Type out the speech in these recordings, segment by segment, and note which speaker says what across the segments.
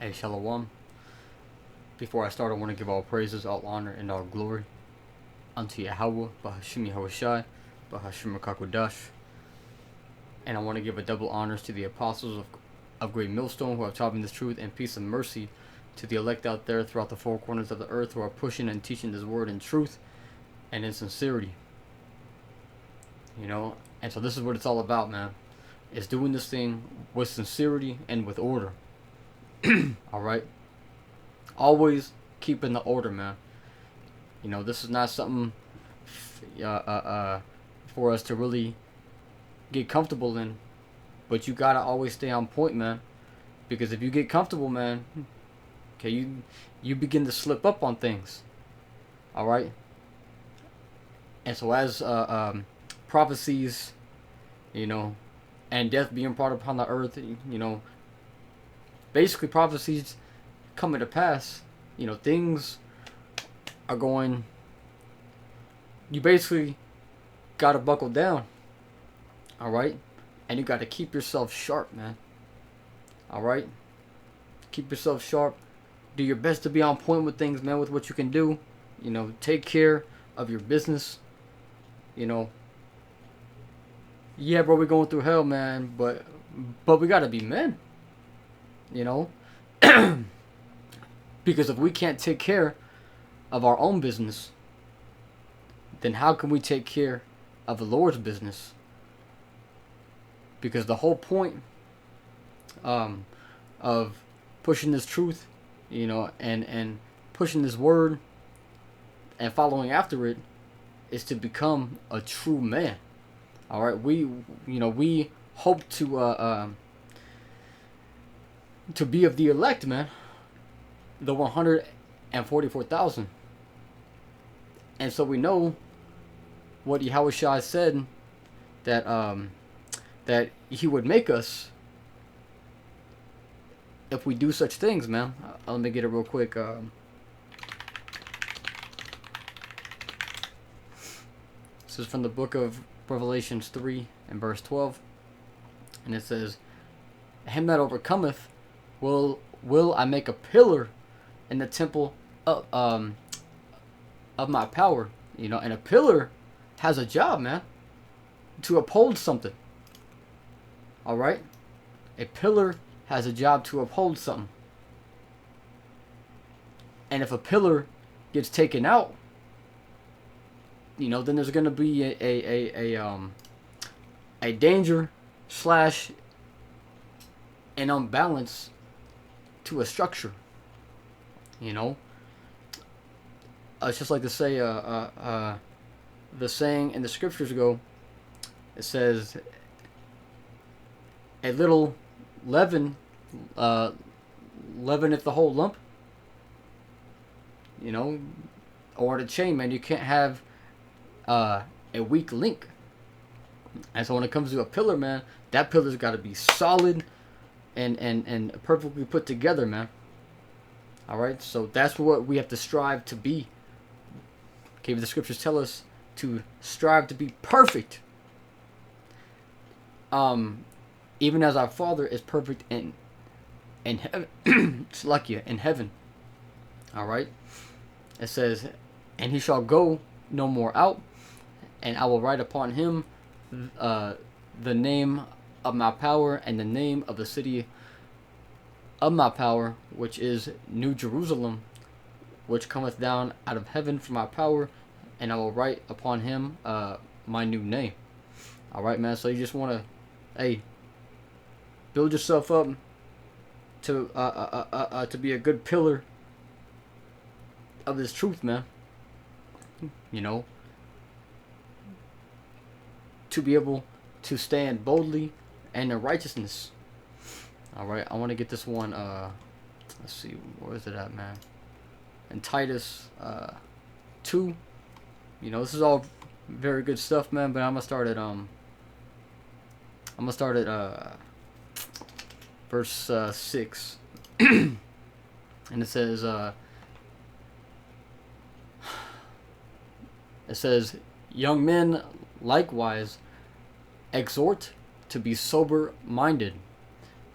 Speaker 1: Hey, Shalom. Before I start, I want to give all praises, all honor, and all glory unto Yahweh, Bahashim Yahushai, Bahashim Rakakodash. And I want to give a double honors to the apostles of Great Millstone who have taught me this truth, and peace and mercy to the elect out there throughout the four corners of the earth who are pushing and teaching this word in truth and in sincerity. And so this is what it's all about, man. Is doing this thing with sincerity and with order. Alright? Always keeping the order, man. This is not something for us to really get comfortable in, but you gotta always stay on point, man. Because if you get comfortable, man, okay, you begin to slip up on things. All right. And so as prophecies, and death being brought upon the earth, basically prophecies coming to pass. Things are going. You basically gotta buckle down. All right, and you gotta keep yourself sharp, man. All right, keep yourself sharp. Do your best to be on point with things, man. With what you can do, take care of your business. Yeah, bro, we're going through hell, man. But we gotta be men. You know, because if we can't take care of our own business, then how can we take care of the Lord's business? Because the whole point of pushing this truth, and pushing this word and following after it is to become a true man. All right, we hope to be of the elect, man, the 144,000, and so we know what Yahushua said that he would make us if we do such things, man. Let me get it real quick. This is from the book of Revelations 3 and verse 12, and it says, "Him that overcometh will I make a pillar in the temple of my power." And a pillar has a job, man, to uphold something. All right, a pillar has a job to uphold something, and if a pillar gets taken out, then there's gonna be a danger slash an unbalance to a structure. It's just like to say the saying in the scriptures go. It says, "A little leaven leaveneth the whole lump." Or the chain, man. You can't have a weak link. And so when it comes to a pillar, man, that pillar's got to be solid and perfectly put together, man. All right, so that's what we have to strive to be. Okay, the scriptures tell us to strive to be perfect. Even as our Father is perfect in heaven. It's lucky in heaven. All right, it says, "And he shall go no more out, and I will write upon him the name of my power and the name of the city of my power, which is New Jerusalem, which cometh down out of heaven from my power, and I will write upon him my new name." All right, man. So you just want to, build yourself up to be a good pillar of this truth, man. To be able to stand boldly and in righteousness. All right, I want to get this one. Let's see, where is it at, man? In Titus 2. This is all very good stuff, man. But I'm gonna start at verse 6, and it says, "Young men likewise exhort to be sober minded,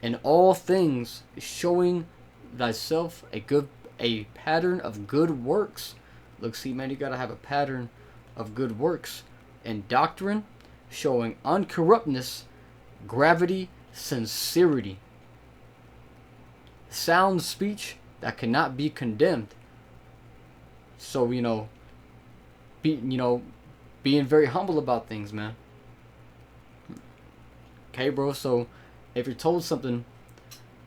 Speaker 1: in all things showing thyself a pattern of good works. Look, see, man, you gotta have a pattern of good works and doctrine, showing uncorruptness, gravity, sincerity, sound speech that cannot be condemned. So, being very humble about things, man. Okay, bro. So, if you're told something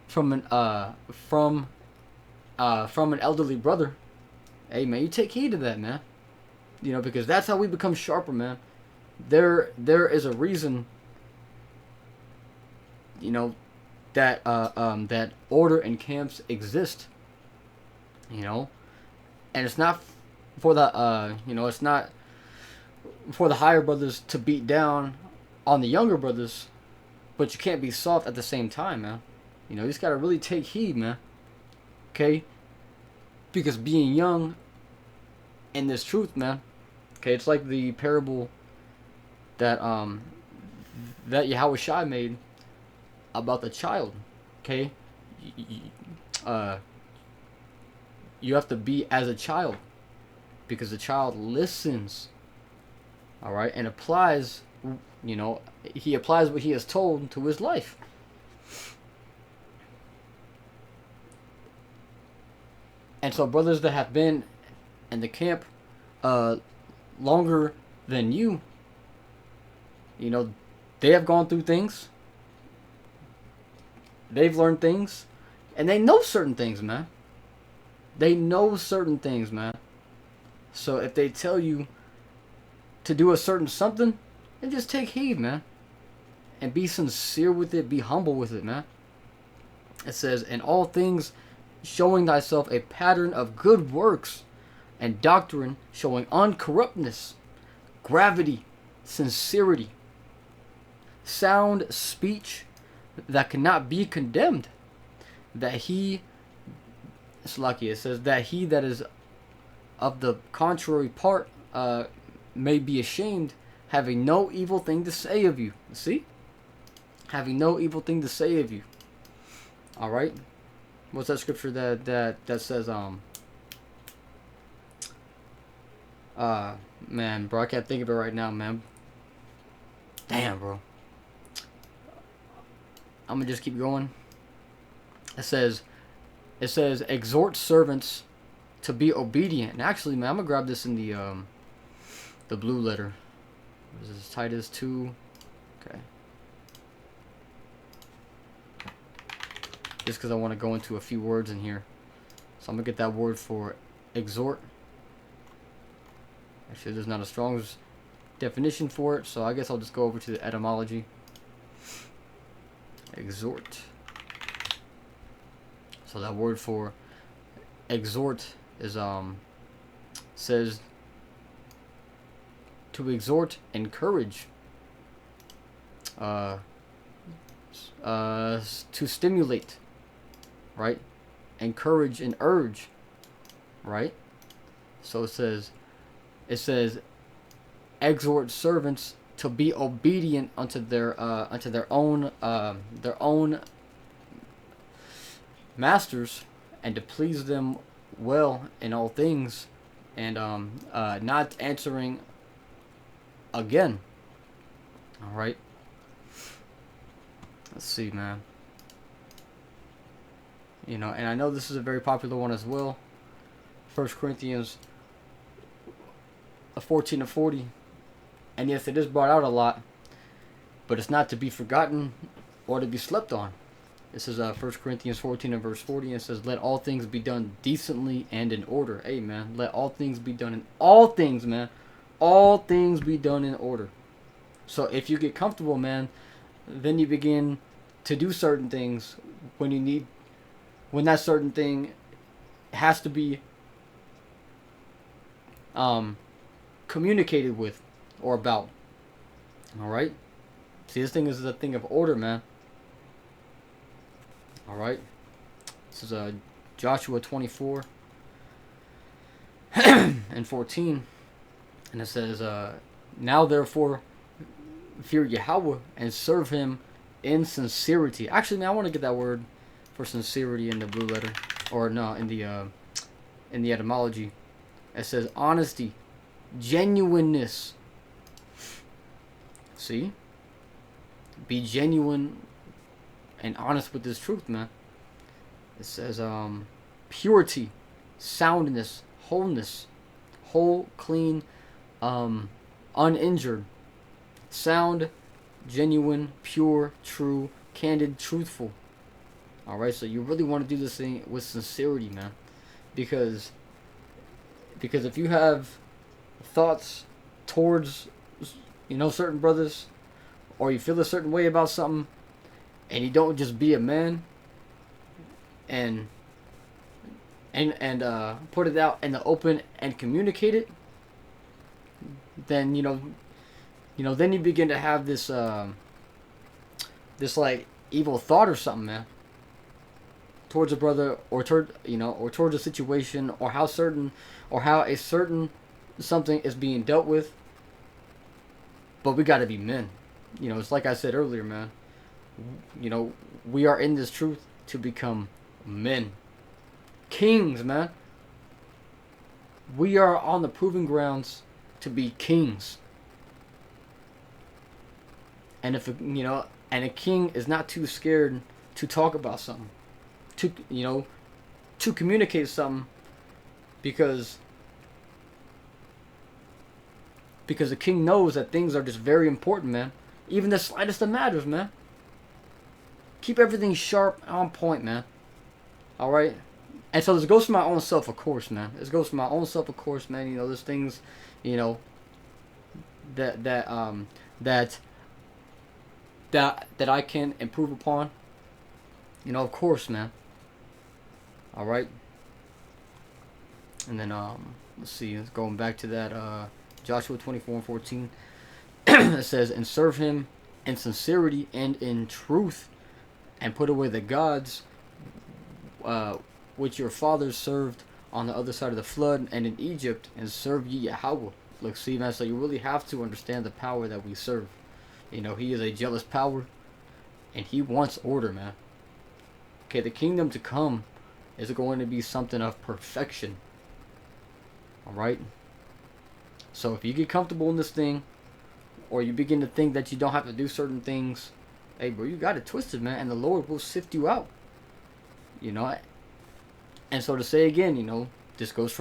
Speaker 1: from an elderly brother, hey, man, you take heed of that, man. Because that's how we become sharper, man. There is a reason, that order and camps exist. And it's not for the it's not for the higher brothers to beat down on the younger brothers, but you can't be soft at the same time, man. You just gotta really take heed, man. Okay, because being young in this truth, man. Okay, it's like the parable that Yahweh Shai made about the child. Okay, you have to be as a child, because the child listens, all right, and applies, he applies what he is told to his life. And so brothers that have been in the camp longer than you, they have gone through things, they've learned things, and they know certain things, man. They know certain things, man. So if they tell you to do a certain something, then just take heed, man. And be sincere with it, be humble with it, man. It says, in all things, showing thyself a pattern of good works and doctrine, showing uncorruptness, gravity, sincerity, sound speech that cannot be condemned, that he, Slaki, it says, that he that is of the contrary part may be ashamed, having no evil thing to say of you. See? Having no evil thing to say of you. Alright? What's that scripture that says, man, bro, I can't think of it right now, man. Damn, bro. I'm gonna just keep going. It says, exhort servants to be obedient. And actually, man, I'm gonna grab this in the blue letter. This is Titus 2. Okay. Just because I want to go into a few words in here. So I'm gonna get that word for exhort. Actually, there's not a strong definition for it, so I guess I'll just go over to the etymology. Exhort. So that word for exhort is says to exhort, encourage, to stimulate, right? Encourage and urge, right? So it says exhort servants to be obedient unto their own masters, and to please them well in all things, and not answering again. All right. Let's see, man. And I know this is a very popular one as well. 1 Corinthians 14:40. And yes, it is brought out a lot, but it's not to be forgotten or to be slept on. This is 1 Corinthians 14 and verse 40, and it says, let all things be done decently and in order. Hey, man, let all things be done in all things, man. All things be done in order. So if you get comfortable, man, then you begin to do certain things when that certain thing has to be communicated with or about. Alright? See, this thing is a thing of order, man. Alright? This is Joshua 24 and 14. And it says, now therefore fear Yahweh and serve him in sincerity. Actually, man, I want to get that word for sincerity in the blue letter, or no, in the etymology. It says honesty, genuineness. See? Be genuine and honest with this truth, man. It says purity, soundness, wholeness, whole, clean, uninjured, sound, genuine, pure, true, candid, truthful. All right, so you really want to do this thing with sincerity, man, because if you have thoughts towards, certain brothers, or you feel a certain way about something, and you don't just be a man and put it out in the open and communicate it, then then you begin to have this this like evil thought or something, man, towards a brother, or towards a situation, or how a certain something is being dealt with. But we got to be men. It's like I said earlier, man. We are in this truth to become men, kings, man. We are on the proving grounds to be kings. And if a king is not too scared to talk about something, to communicate something, because the king knows that things are just very important, man. Even the slightest of matters, man. Keep everything sharp, on point, man. All right. And so this goes for my own self, of course, man. This goes for my own self, of course, man. There's things, that I can improve upon. Of course, man. All right. And then let's see. Going back to that Joshua 24:14. It says, and serve him in sincerity and in truth, and put away the gods which your fathers served on the other side of the flood and in Egypt, and serve ye Yahweh. Look, see, man, so you really have to understand the power that we serve. He is a jealous power, and he wants order, man. Okay, the kingdom to come is going to be something of perfection. Alright? So if you get comfortable in this thing, or you begin to think that you don't have to do certain things, hey, bro, you got it twisted, man, and the Lord will sift you out. And so to say again, this goes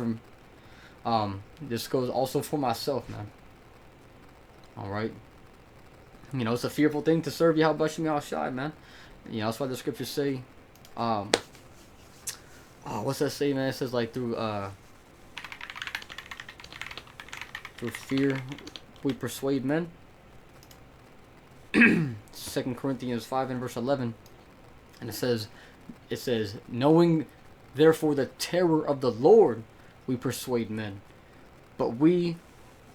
Speaker 1: also for myself, man. Alright? It's a fearful thing to serve Yahweh Bashim Yahushai, man. That's why the scriptures say, what's that say, man? It says, like, through fear we persuade men. 2 Corinthians 5 and verse 11. And it says, knowing therefore the terror of the Lord, we persuade men. But we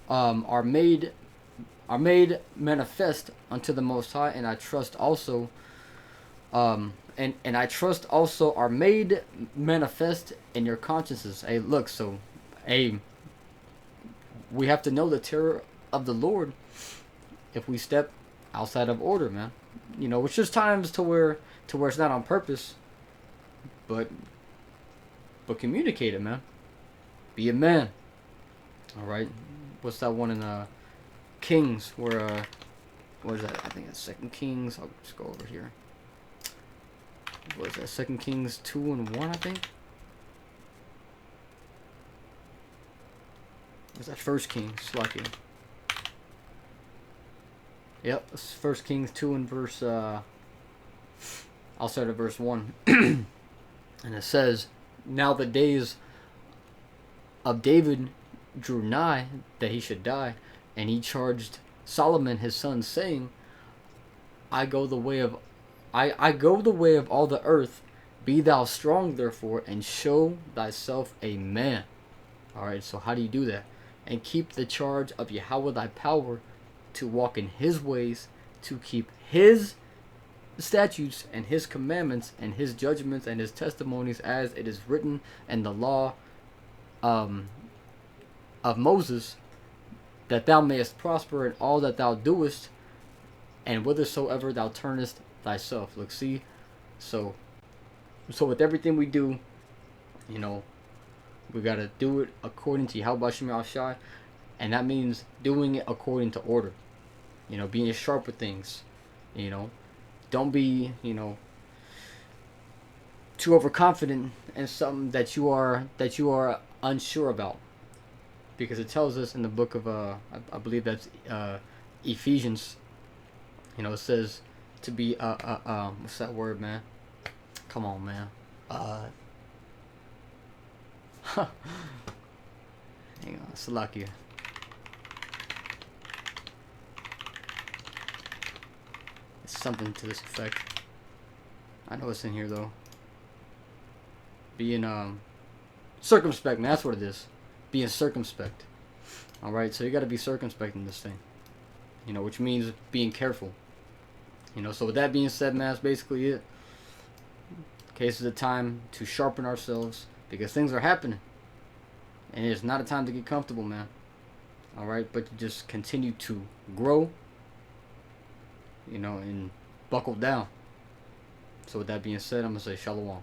Speaker 1: are made manifest unto the Most High, and I trust also, and I trust also are made manifest in your consciences. Hey, look, so, we have to know the terror of the Lord if we step outside of order, man. Which there's times to where it's not on purpose, but communicate it, man. Be a man. All right. What's that one in Kings where what is that? I think it's 2 Kings. I'll just go over here. What is that? 2 Kings 2 and 1, I think. Is that 1 Kings? Lucky. Yep, it's 1 Kings 2 and verse. I'll start at verse 1, and it says, "Now the days of David drew nigh that he should die, and he charged Solomon his son, saying, I go the way of all the earth. Be thou strong, therefore, and show thyself a man." All right. So how do you do that? And keep the charge of Yahweh thy power, to walk in his ways, to keep his statutes and his commandments and his judgments and his testimonies, as it is written in the law of Moses, that thou mayest prosper in all that thou doest, and whithersoever thou turnest thyself. Look, see, so So with everything we do, you know, we gotta do it according to Yahweh Shem Shai, and that means doing it according to order. You know, being sharp with things. You know, don't be, too overconfident in something that you are unsure about, because it tells us in the book of I believe that's Ephesians. You know, it says to be what's that word, man? Come on, man. Hang on, Salakia. It's something to this effect. I know it's in here though. Being circumspect, man. That's what it is. Being circumspect. All right, so you got to be circumspect in this thing. You know, which means being careful. You know, so with that being said, man, that's basically it. Case is a time to sharpen ourselves because things are happening, and it's not a time to get comfortable, man. All right, but you just continue to grow. You know, and buckle down. So with that being said, I'm gonna say shalom.